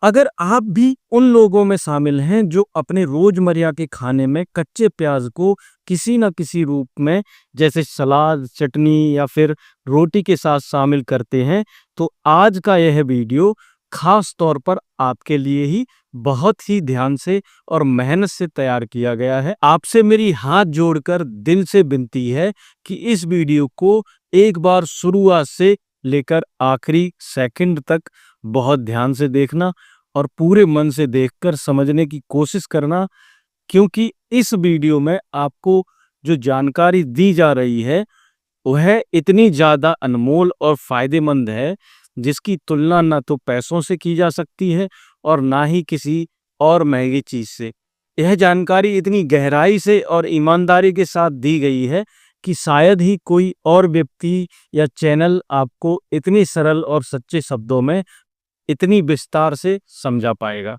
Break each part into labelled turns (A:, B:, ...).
A: अगर आप भी उन लोगों में शामिल हैं जो अपने रोजमर्रा के खाने में कच्चे प्याज को किसी न किसी रूप में जैसे सलाद, चटनी या फिर रोटी के साथ शामिल करते हैं, तो आज का यह वीडियो खास तौर पर आपके लिए ही बहुत ही ध्यान से और मेहनत से तैयार किया गया है। आपसे मेरी हाथ जोड़कर दिल से विनती है कि इस वीडियो को एक बार शुरुआत से लेकर आखिरी सेकंड तक बहुत ध्यान से देखना और पूरे मन से देखकर समझने की कोशिश करना, क्योंकि इस वीडियो में आपको जो जानकारी दी जा रही है वह इतनी ज़्यादा अनमोल और फ़ायदेमंद है, जिसकी तुलना ना तो पैसों से की जा सकती है और ना ही किसी और महँगी चीज़ से। यह जानकारी इतनी गहराई से और ईमानदारी के साथ दी गई है कि शायद ही कोई और व्यक्ति या चैनल आपको इतने सरल और सच्चे शब्दों में इतनी विस्तार से समझा पाएगा।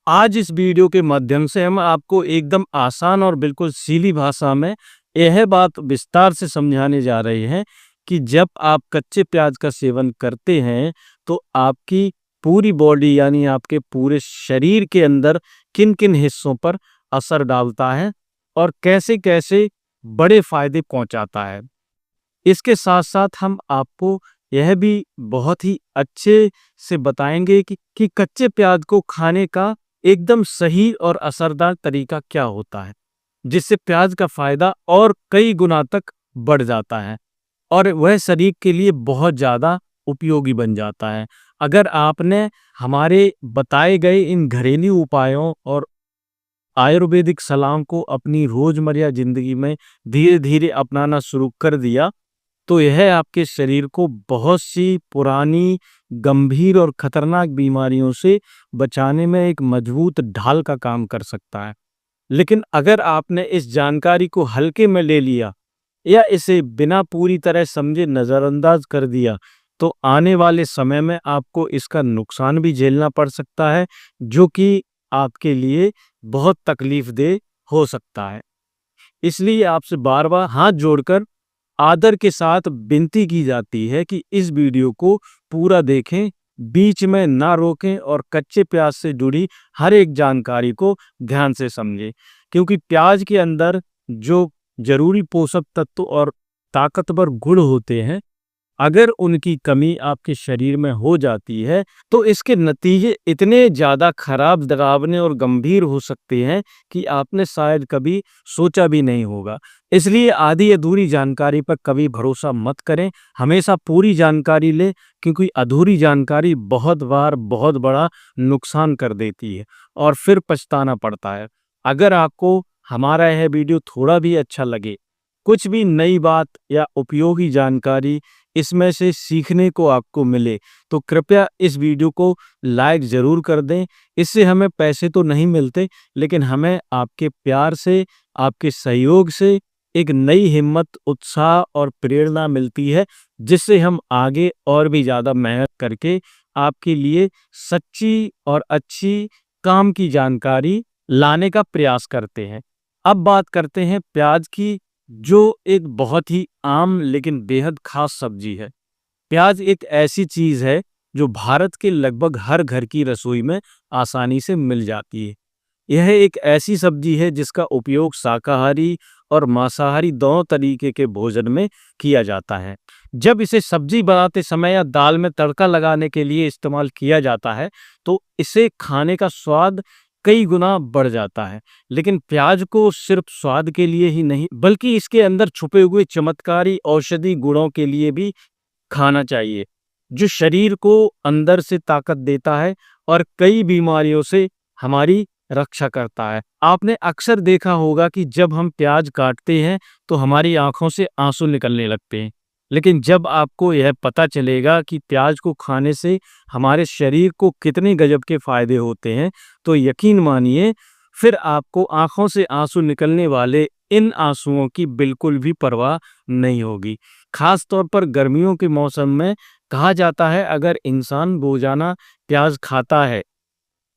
A: आज इस वीडियो के माध्यम से हम आपको एकदम आसान और बिल्कुल सीधी भाषा में यह बात विस्तार से समझाने जा रहे हैं कि जब आप कच्चे प्याज का सेवन करते हैं तो आपकी पूरी बॉडी यानी आपके पूरे शरीर के अंदर किन-किन हिस्सों पर असर डालता है और कैसे-कैसे बड़े फायदे पहुंचाता है। इसके साथ-साथ हम आपको यह भी बहुत ही अच्छे से बताएंगे कि कच्चे प्याज को खाने का एकदम सही और असरदार तरीका क्या होता है, जिससे प्याज का फायदा और कई गुना तक बढ़ जाता है और वह शरीर के लिए बहुत ज़्यादा उपयोगी बन जाता है। अगर आपने हमारे बताए गए इन घरेलू उपायों और आयुर्वेदिक सलाह को अपनी रोजमर्रा जिंदगी में धीरे-धीरे अपनाना शुरू कर दिया, तो यह आपके शरीर को बहुत सी पुरानी, गंभीर और खतरनाक बीमारियों से बचाने में एक मजबूत ढाल का काम कर सकता है। लेकिन अगर आपने इस जानकारी को हल्के में ले लिया या इसे बिना पूरी तरह समझे नज़रअंदाज कर दिया, तो आने वाले समय में आपको इसका नुकसान भी झेलना पड़ सकता है, जो कि आपके लिए बहुत तकलीफदेह हो सकता है। इसलिए आपसे बार-बार हाथ जोड़कर आदर के साथ विनती की जाती है कि इस वीडियो को पूरा देखें, बीच में ना रोकें और कच्चे प्याज से जुड़ी हर एक जानकारी को ध्यान से समझें, क्योंकि प्याज के अंदर जो जरूरी पोषक तत्व और ताकतवर गुण होते हैं, अगर उनकी कमी आपके शरीर में हो जाती है तो इसके नतीजे इतने ज़्यादा खराब, डरावने और गंभीर हो सकते हैं कि आपने शायद कभी सोचा भी नहीं होगा। इसलिए आधी अधूरी जानकारी पर कभी भरोसा मत करें, हमेशा पूरी जानकारी लें, क्योंकि अधूरी जानकारी बहुत बार बहुत बड़ा नुकसान कर देती है और फिर पछताना पड़ता है। अगर आपको हमारा यह वीडियो थोड़ा भी अच्छा लगे, कुछ भी नई बात या उपयोगी जानकारी इसमें से सीखने को आपको मिले, तो कृपया इस वीडियो को लाइक ज़रूर कर दें। इससे हमें पैसे तो नहीं मिलते, लेकिन हमें आपके प्यार से, आपके सहयोग से एक नई हिम्मत, उत्साह और प्रेरणा मिलती है, जिससे हम आगे और भी ज़्यादा मेहनत करके आपके लिए सच्ची और अच्छी काम की जानकारी लाने का प्रयास करते हैं। अब बात करते हैं प्याज की, जो एक बहुत ही आम लेकिन बेहद खास सब्जी है। प्याज एक ऐसी चीज है जो भारत के लगभग हर घर की रसोई में आसानी से मिल जाती है। यह एक ऐसी सब्जी है जिसका उपयोग शाकाहारी और मांसाहारी दोनों तरीके के भोजन में किया जाता है। जब इसे सब्जी बनाते समय या दाल में तड़का लगाने के लिए इस्तेमाल किया जाता है, तो इसे खाने का स्वाद कई गुना बढ़ जाता है। लेकिन प्याज को सिर्फ स्वाद के लिए ही नहीं, बल्कि इसके अंदर छुपे हुए चमत्कारी औषधि गुणों के लिए भी खाना चाहिए, जो शरीर को अंदर से ताकत देता है और कई बीमारियों से हमारी रक्षा करता है। आपने अक्सर देखा होगा कि जब हम प्याज काटते हैं तो हमारी आंखों से आंसू निकलने लगते हैं, लेकिन जब आपको यह पता चलेगा कि प्याज को खाने से हमारे शरीर को कितने गजब के फायदे होते हैं, तो यकीन मानिए फिर आपको आंखों से आंसू निकलने वाले इन आंसुओं की बिल्कुल भी परवाह नहीं होगी। खास तौर पर गर्मियों के मौसम में कहा जाता है, अगर इंसान रोजाना प्याज खाता है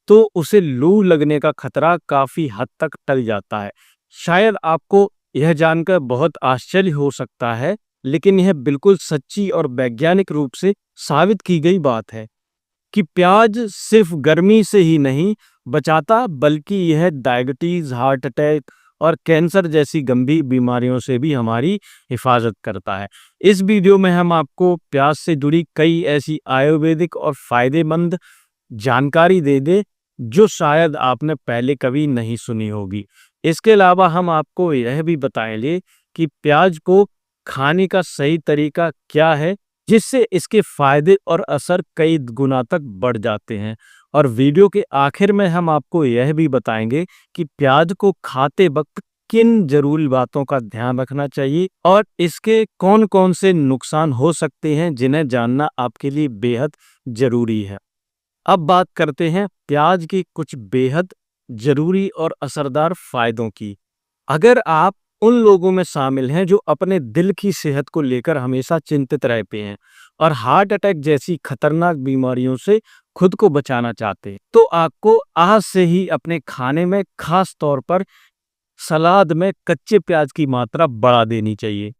A: तो उसे लू लगने का खतरा काफी हद तक टल जाता है। शायद आपको यह जानकर बहुत आश्चर्य हो सकता है, लेकिन यह बिल्कुल सच्ची और वैज्ञानिक रूप से साबित की गई बात है। कि प्याज सिर्फ गर्मी से ही नहीं बचाता, बल्कि यह डायबिटीज, हार्ट अटैक और कैंसर जैसी गंभीर बीमारियों से भी हमारी हिफाजत करता है। इस वीडियो में हम आपको प्याज से जुड़ी कई ऐसी आयुर्वेदिक और फायदेमंद जानकारी दे दे जो शायद आपने पहले कभी नहीं सुनी होगी। इसके अलावा हम आपको यह भी बताएंगे कि प्याज को खाने का सही तरीका क्या है, जिससे इसके फायदे और असर कई गुना तक बढ़ जाते हैं। और वीडियो के आखिर में हम आपको यह भी बताएंगे कि प्याज को खाते वक्त किन जरूरी बातों का ध्यान रखना चाहिए और इसके कौन कौन से नुकसान हो सकते हैं, जिन्हें जानना आपके लिए बेहद जरूरी है। अब बात करते हैं प्याज के कुछ बेहद जरूरी और असरदार फायदों की। अगर आप उन लोगों में शामिल हैं जो अपने दिल की सेहत को लेकर हमेशा चिंतित रहते हैं और हार्ट अटैक जैसी खतरनाक बीमारियों से खुद को बचाना चाहते हैं, तो आपको आज से ही अपने खाने में, खास तौर पर सलाद में, कच्चे प्याज की मात्रा बढ़ा देनी चाहिए।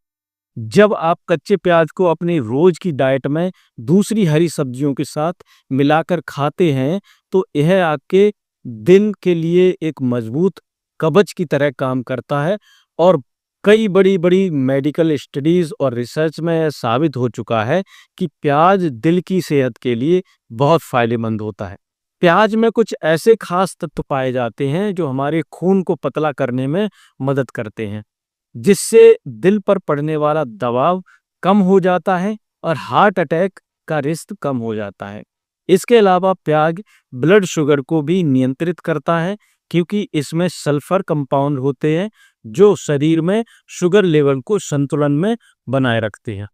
A: जब आप कच्चे प्याज को अपनी रोज की डाइट में दूसरी हरी सब्जियों के साथ मिलाकर खाते हैं, तो यह आपके दिल के लिए एक मजबूत कवच की तरह काम करता है। और कई बड़ी बड़ी मेडिकल स्टडीज और रिसर्च में साबित हो चुका है कि प्याज दिल की सेहत के लिए बहुत फायदेमंद होता है। प्याज में कुछ ऐसे खास तत्व पाए जाते हैं जो हमारे खून को पतला करने में मदद करते हैं, जिससे दिल पर पड़ने वाला दबाव कम हो जाता है और हार्ट अटैक का रिस्क कम हो जाता है। इसके अलावा प्याज ब्लड शुगर को भी नियंत्रित करता है, क्योंकि इसमें सल्फर कंपाउंड होते हैं जो शरीर में शुगर लेवल को संतुलन में बनाए रखते हैं।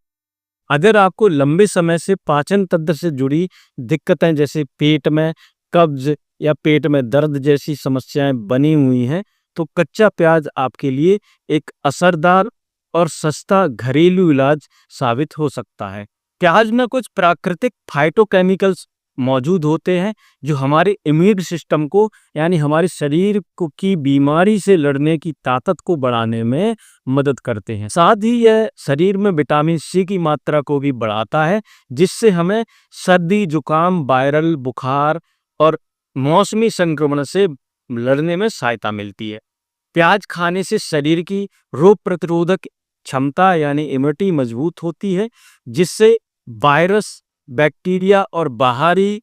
A: अगर आपको लंबे समय से पाचन तंत्र से जुड़ी दिक्कतें जैसे पेट में कब्ज या पेट में दर्द जैसी समस्याएं बनी हुई हैं, तो कच्चा प्याज आपके लिए एक असरदार और सस्ता घरेलू इलाज साबित हो सकता है। प्याज में कुछ प्राकृतिक फाइटोकेमिकल्स मौजूद होते हैं जो हमारे इम्यून सिस्टम को, यानी हमारे शरीर को की बीमारी से लड़ने की ताकत को बढ़ाने में मदद करते हैं। साथ ही यह शरीर में विटामिन सी की मात्रा को भी बढ़ाता है, जिससे हमें सर्दी, जुकाम, वायरल बुखार और मौसमी संक्रमण से लड़ने में सहायता मिलती है। प्याज खाने से शरीर की रोग प्रतिरोधक क्षमता यानी इम्यूनिटी मजबूत होती है, जिससे वायरस, बैक्टीरिया और बाहरी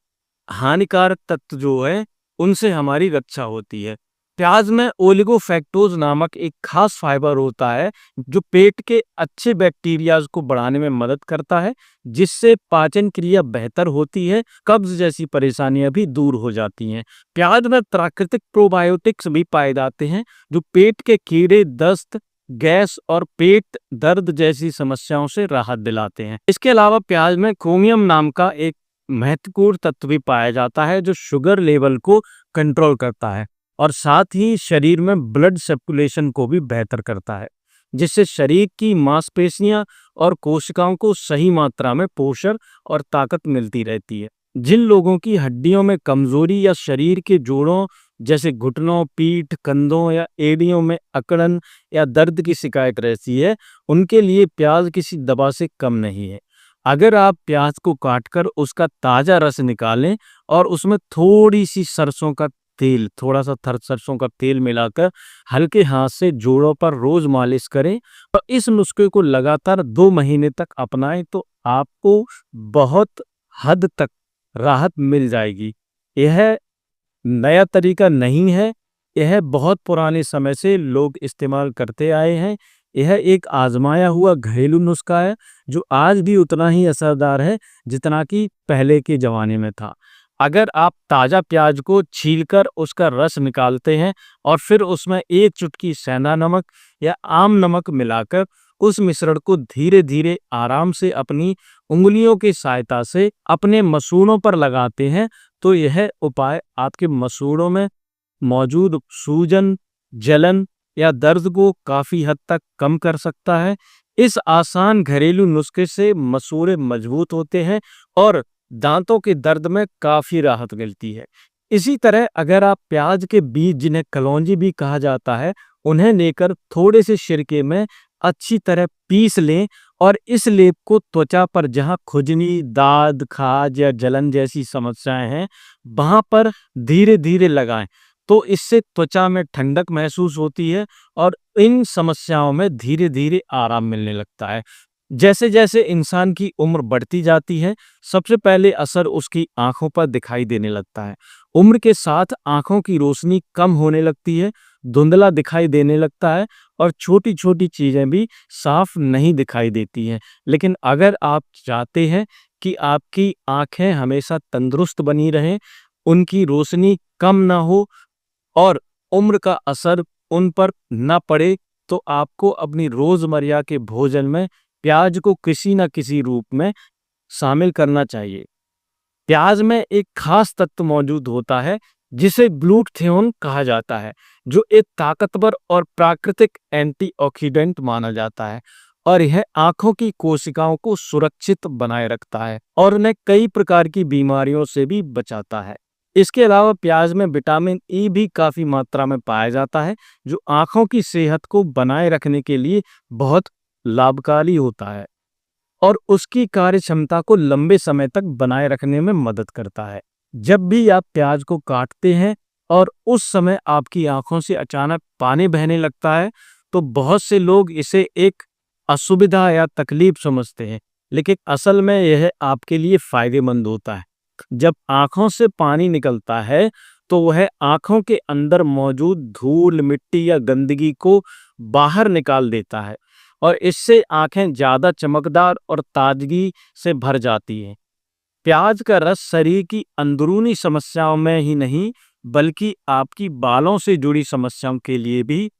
A: हानिकारक तत्व जो है उनसे हमारी रक्षा होती है। प्याज में ओलिगोफैक्टोज नामक एक खास फाइबर होता है जो पेट के अच्छे बैक्टीरियाज को बढ़ाने में मदद करता है, जिससे पाचन क्रिया बेहतर होती है, कब्ज जैसी परेशानियां भी दूर हो जाती हैं। प्याज में प्राकृतिक प्रोबायोटिक्स भी पाए जाते हैं जो पेट के कीड़े, दस्त, गैस और पेट दर्द जैसी समस्याओं से राहत दिलाते हैं। इसके अलावा प्याज में क्रोमियम नाम का एक महत्वपूर्ण तत्व भी पाया जाता है जो शुगर लेवल को कंट्रोल करता है और साथ ही शरीर में ब्लड सर्कुलेशन को भी बेहतर करता है, जिससे शरीर की मांसपेशियां और कोशिकाओं को सही मात्रा में पोषण और ताकत मिलती रहती है। जिन लोगों की हड्डियों में कमजोरी या शरीर के जोड़ों जैसे घुटनों, पीठ, कंधों या एड़ियों में अकड़न या दर्द की शिकायत रहती है, उनके लिए प्याज किसी दवा से कम नहीं है। अगर आप प्याज को काटकर उसका ताजा रस निकालें और उसमें थोड़ी सी सरसों का तेल, थोड़ा सा सरसों का तेल मिलाकर हल्के हाथ से जोड़ों पर रोज मालिश करें और इस नुस्खे को लगातार 2 महीने तक अपनाएं, तो आपको बहुत हद तक राहत मिल जाएगी। यह नया तरीका नहीं है, यह बहुत पुराने समय से लोग इस्तेमाल करते आए हैं। यह एक आजमाया हुआ घरेलू नुस्खा है जो आज भी उतना ही असरदार है जितना कि पहले के जमाने में था। अगर आप ताज़ा प्याज को छीलकर उसका रस निकालते हैं और फिर उसमें 1 चुटकी सेंधा नमक या आम नमक मिलाकर उस मिश्रण को धीरे धीरे आराम से अपनी उंगलियों की सहायता से अपने मसूड़ों पर लगाते हैं, तो यह उपाय आपके मसूड़ों में मौजूद सूजन, जलन या दर्द को काफी हद तक कम कर सकता है। इस आसान घरेलू नुस्खे से मसूड़े मजबूत होते हैं और दांतों के दर्द में काफी राहत मिलती है। इसी तरह अगर आप प्याज के बीज, जिन्हें कलौंजी भी कहा जाता है, उन्हें लेकर थोड़े से सिरके में अच्छी तरह पीस लें और इस लेप को त्वचा पर जहाँ खुजली, दाद, खाज या जलन जैसी समस्याएं हैं, वहां पर धीरे-धीरे लगाएं। तो इससे त्वचा में ठंडक महसूस होती है और इन समस्याओं में धीरे-धीरे आराम मिलने लगता है। जैसे-जैसे इंसान की उम्र बढ़ती जाती है, सबसे पहले असर उसकी आंखों पर दिखाई देने लगता है। उम्र के साथ आंखों की रोशनी कम होने लगती है, धुंधला दिखाई देने लगता है और छोटी-छोटी चीजें भी साफ नहीं दिखाई देती हैं। लेकिन अगर आप चाहते हैं कि आपकी आंखें हमेशा तंदुरुस्त बनी रहें, उनकी रोशनी कम ना हो और उम्र का असर उन पर ना पड़े, तो आपको अपनी रोजमर्रा के भोजन में प्याज को किसी न किसी रूप में शामिल करना चाहिए। प्याज में एक खास तत्व मौजूद होता है जिसे ग्लूटाथियोन कहा जाता है, जो एक ताकतवर और प्राकृतिक एंटीऑक्सीडेंट माना जाता है और यह आंखों की कोशिकाओं को सुरक्षित बनाए रखता है और उन्हें कई प्रकार की बीमारियों से भी बचाता है। इसके अलावा प्याज में विटामिन ई भी काफी मात्रा में पाया जाता है, जो आंखों की सेहत को बनाए रखने के लिए बहुत लाभकारी होता है और उसकी कार्य क्षमता को लंबे समय तक बनाए रखने में मदद करता है। जब भी आप प्याज को काटते हैं और उस समय आपकी आंखों से अचानक पानी बहने लगता है, तो बहुत से लोग इसे एक असुविधा या तकलीफ समझते हैं, लेकिन असल में यह आपके लिए फायदेमंद होता है। जब आंखों से पानी निकलता है, तो वह आंखों के अंदर मौजूद धूल, मिट्टी या गंदगी को बाहर निकाल देता है और इससे आंखें ज्यादा चमकदार और ताजगी से भर जाती हैं। प्याज का रस शरीर की अंदरूनी समस्याओं में ही नहीं, बल्कि आपकी बालों से जुड़ी समस्याओं के लिए भी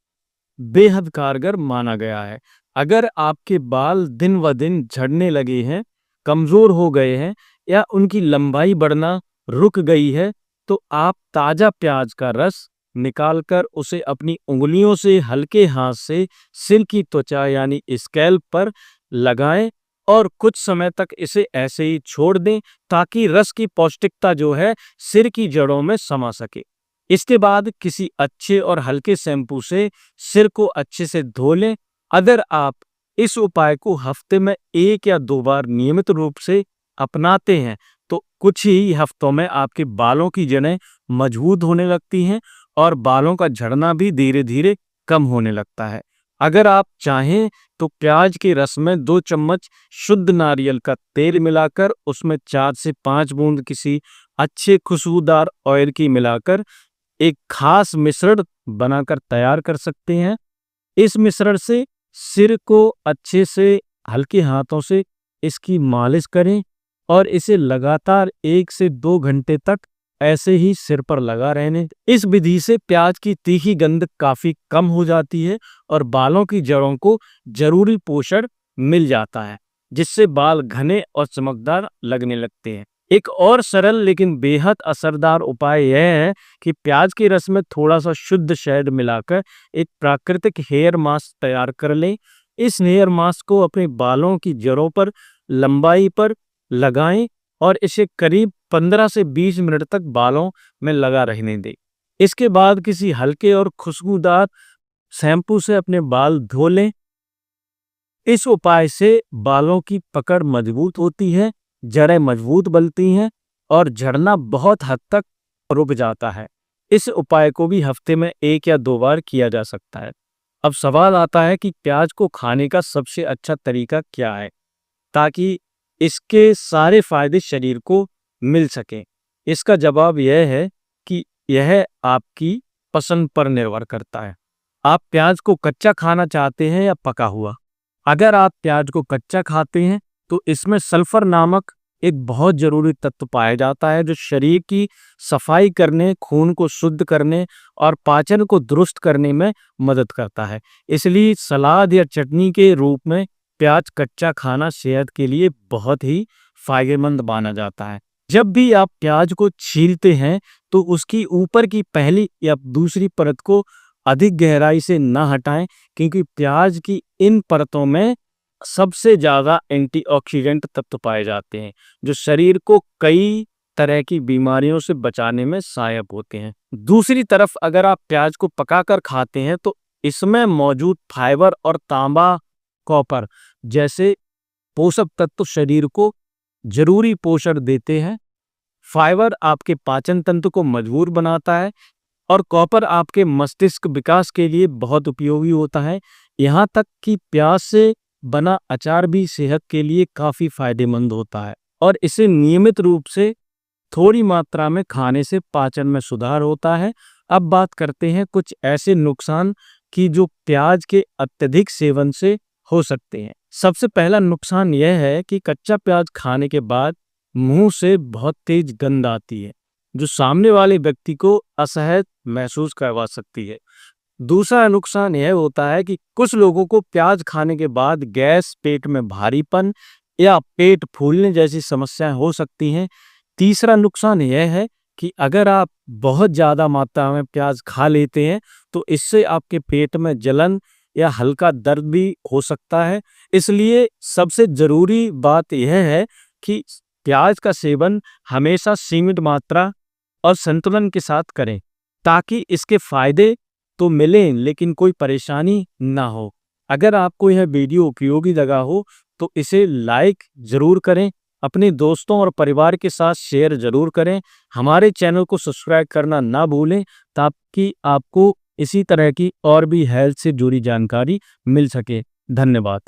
A: बेहद कारगर माना गया है। अगर आपके बाल दिन व दिन झड़ने लगे हैं, कमजोर हो गए हैं या उनकी लंबाई बढ़ना रुक गई है, तो आप ताजा प्याज का रस निकालकर उसे अपनी उंगलियों से हल्के हाथ से सिर की त्वचा यानी स्कैल्प पर लगाएं और कुछ समय तक इसे ऐसे ही छोड़ दें ताकि रस की पौष्टिकता जो है सिर की जड़ों में समा सके। इसके बाद किसी अच्छे और हल्के शैम्पू से सिर को अच्छे से धो लें। अगर आप इस उपाय को हफ्ते में 1 या 2 बार नियमित रूप से अपनाते हैं, तो कुछ ही हफ्तों में आपके बालों की जड़ें मजबूत होने लगती हैं और बालों का झड़ना भी धीरे-धीरे कम होने लगता है। अगर आप चाहें तो प्याज के रस में 2 चम्मच शुद्ध नारियल का तेल मिलाकर उसमें 4 से 5 बूंद किसी अच्छे खुशबूदार ऑयल की मिलाकर एक खास मिश्रण बनाकर तैयार कर सकते हैं। इस मिश्रण से सिर को अच्छे से हल्के हाथों से इसकी मालिश करें और इसे लगातार 1 से 2 घंटे तक ऐसे ही सिर पर लगा रहने दें। इस विधि से प्याज की तीखी गंध काफी कम हो जाती है और बालों की जड़ों को जरूरी पोषण मिल जाता है, जिससे बाल घने और चमकदार लगने लगते हैं। एक और सरल लेकिन बेहद असरदार उपाय यह है कि प्याज के रस में थोड़ा सा शुद्ध शहद मिलाकर एक प्राकृतिक हेयर मास्क तैयार कर लें। इस हेयर मास्क को अपने बालों की जड़ों पर लंबाई पर लगाएं और इसे करीब 15 से 20 मिनट तक बालों में लगा रहने दें। इसके बाद किसी हल्के और खुशबूदार शैम्पू से अपने बाल धो लें। इस उपाय से बालों की पकड़ मजबूत होती है, जड़ें मजबूत बनती हैं और झड़ना बहुत हद तक रुक जाता है। इस उपाय को भी हफ्ते में 1 या 2 बार किया जा सकता है। अब सवाल आता है कि प्याज को खाने का सबसे अच्छा तरीका क्या है ताकि इसके सारे फायदे शरीर को मिल सकें। इसका जवाब यह है कि यह आपकी पसंद पर निर्भर करता है। आप प्याज को कच्चा खाना चाहते हैं या पका हुआ? अगर आप प्याज को कच्चा खाते हैं तो इसमें सल्फर नामक एक बहुत जरूरी तत्व पाया जाता है, जो शरीर की सफाई करने, खून को शुद्ध करने और पाचन को दुरुस्त करने में मदद करता है। इसलिए सलाद या चटनी के रूप में प्याज कच्चा खाना सेहत के लिए बहुत ही फायदेमंद माना जाता है। जब भी आप प्याज को छीलते हैं तो उसकी ऊपर की पहली या दूसरी परत को अधिक गहराई से न हटाएं, क्योंकि प्याज की इन परतों में सबसे ज्यादा एंटीऑक्सीडेंट तत्व पाए जाते हैं, जो शरीर को कई तरह की बीमारियों से बचाने में सहायक होते हैं। दूसरी तरफ अगर आप प्याज को पकाकर खाते हैं तो इसमें मौजूद फाइबर और तांबा, कॉपर जैसे पोषक तत्व शरीर को जरूरी पोषण देते हैं। फाइबर आपके पाचन तंत्र को मजबूत बनाता है और कॉपर आपके मस्तिष्क विकास के लिए बहुत उपयोगी होता है। यहाँ तक कि प्याज से बना अचार भी सेहत के लिए काफी फायदेमंद होता है और इसे नियमित रूप से थोड़ी मात्रा में खाने से पाचन में सुधार होता है। अब बात करते हैं कुछ ऐसे नुकसान की जो प्याज के अत्यधिक सेवन से हो सकते हैं। सबसे पहला नुकसान यह है कि कच्चा प्याज खाने के बाद मुंह से बहुत तेज गंध आती है, जो सामने वाले व्यक्ति को असहज महसूस करवा सकती है। दूसरा नुकसान यह होता है कि कुछ लोगों को प्याज खाने के बाद गैस, पेट में भारीपन या पेट फूलने जैसी समस्याएं हो सकती हैं। तीसरा नुकसान यह है कि अगर आप बहुत ज़्यादा मात्रा में प्याज खा लेते हैं तो इससे आपके पेट में जलन या हल्का दर्द भी हो सकता है। इसलिए सबसे ज़रूरी बात यह है कि प्याज का सेवन हमेशा सीमित मात्रा और संतुलन के साथ करें, ताकि इसके फायदे तो मिलें लेकिन कोई परेशानी ना हो। अगर आपको यह वीडियो उपयोगी लगा हो तो इसे लाइक ज़रूर करें, अपने दोस्तों और परिवार के साथ शेयर ज़रूर करें। हमारे चैनल को सब्सक्राइब करना ना भूलें ताकि आपको इसी तरह की और भी हेल्थ से जुड़ी जानकारी मिल सके। धन्यवाद।